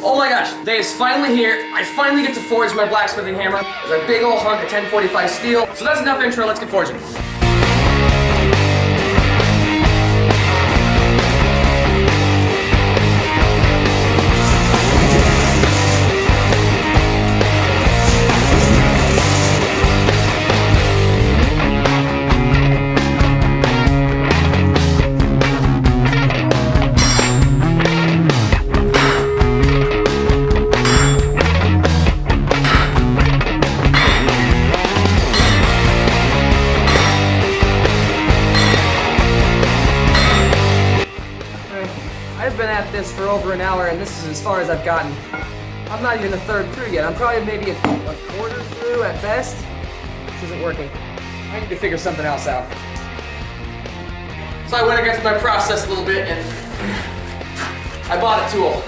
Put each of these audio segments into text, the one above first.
Oh my gosh, day is finally here. I finally get to forge my blacksmithing hammer. There's a big old hunk of 1045 steel. So that's enough intro, let's get forging. I've been at this for over an hour and this is as far as I've gotten. I'm not even a third through yet. I'm probably maybe a quarter through at best. This isn't working. I need to figure something else out. So I went against my process a little bit and I bought a tool.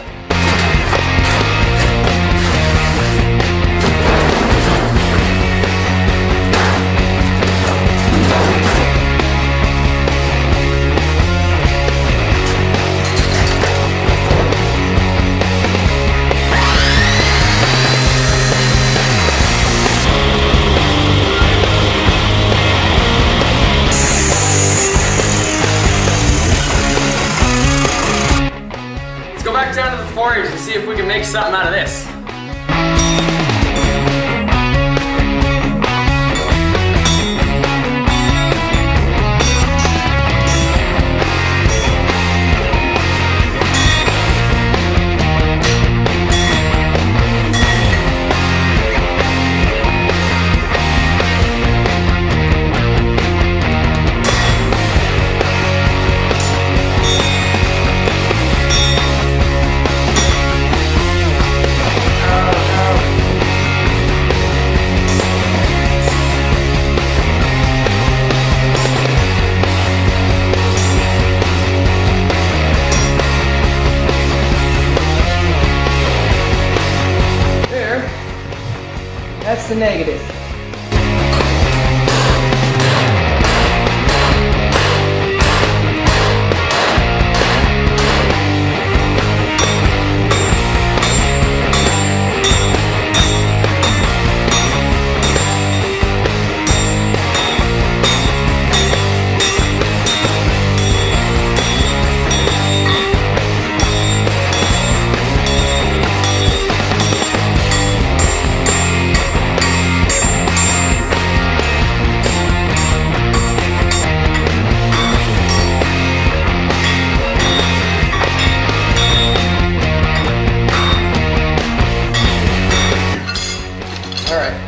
Down to the forge and see if we can make something out of this. That's the negative.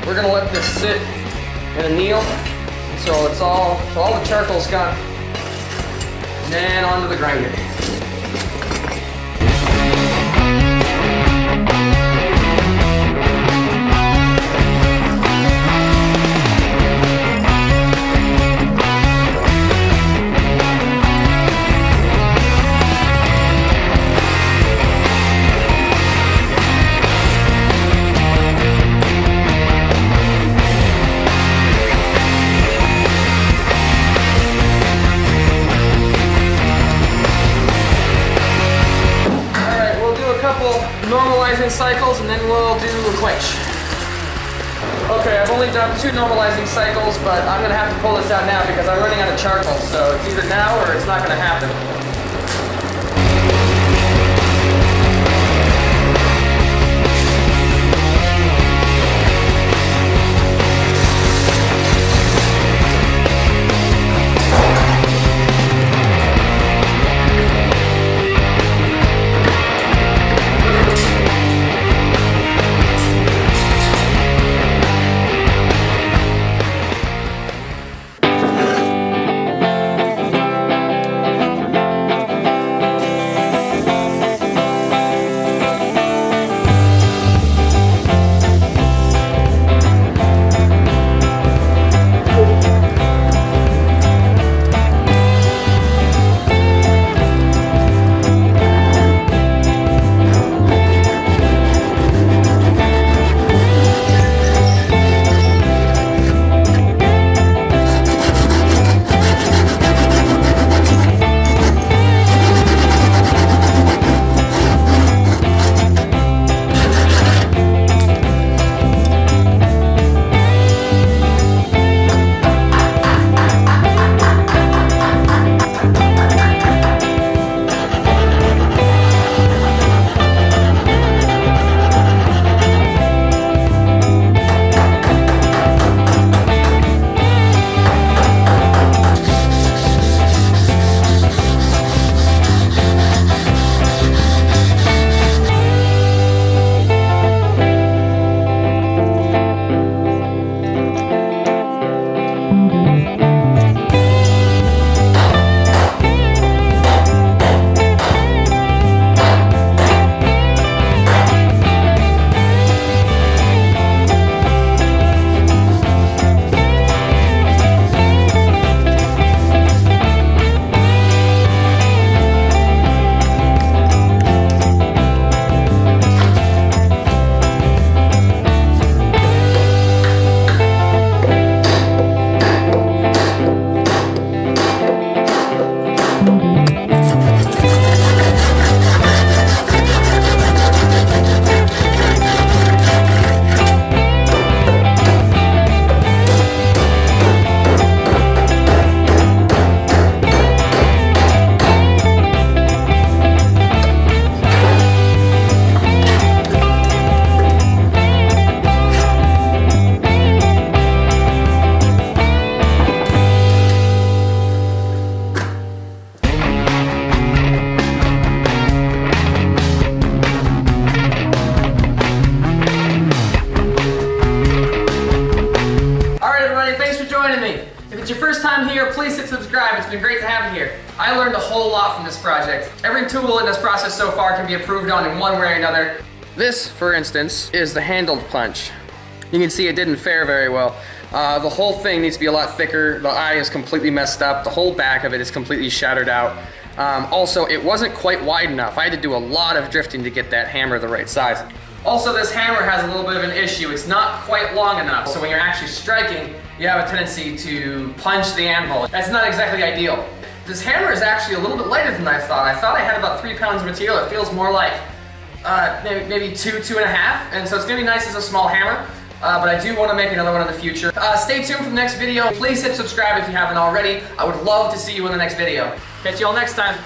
We're gonna let this sit and anneal so all the charcoal's gone. And then onto the grinder. Normalizing cycles and then we'll do a quench. Okay, I've only done 2 normalizing cycles, but I'm gonna have to pull this out now because I'm running out of charcoal, so it's either now or it's not gonna happen. it's been great to have you here. I learned a whole lot from this project. Every tool in this process so far can be improved on in one way or another. This, for instance, is the handled punch. You can see it didn't fare very well. The whole thing needs to be a lot thicker. The eye is completely messed up. The whole back of it is completely shattered out. Also, it wasn't quite wide enough. I had to do a lot of drifting to get that hammer the right size. Also, this hammer has a little bit of an issue. It's not quite long enough, so when you're actually striking, you have a tendency to punch the anvil. That's not exactly ideal. This hammer is actually a little bit lighter than I thought. I thought I had about 3 pounds of material. It feels more like maybe 2.5, and so it's gonna be nice as a small hammer. But I do want to make another one in the future. Stay tuned for the next video. Please hit subscribe if you haven't already. I would love to see you in the next video. Catch you all next time.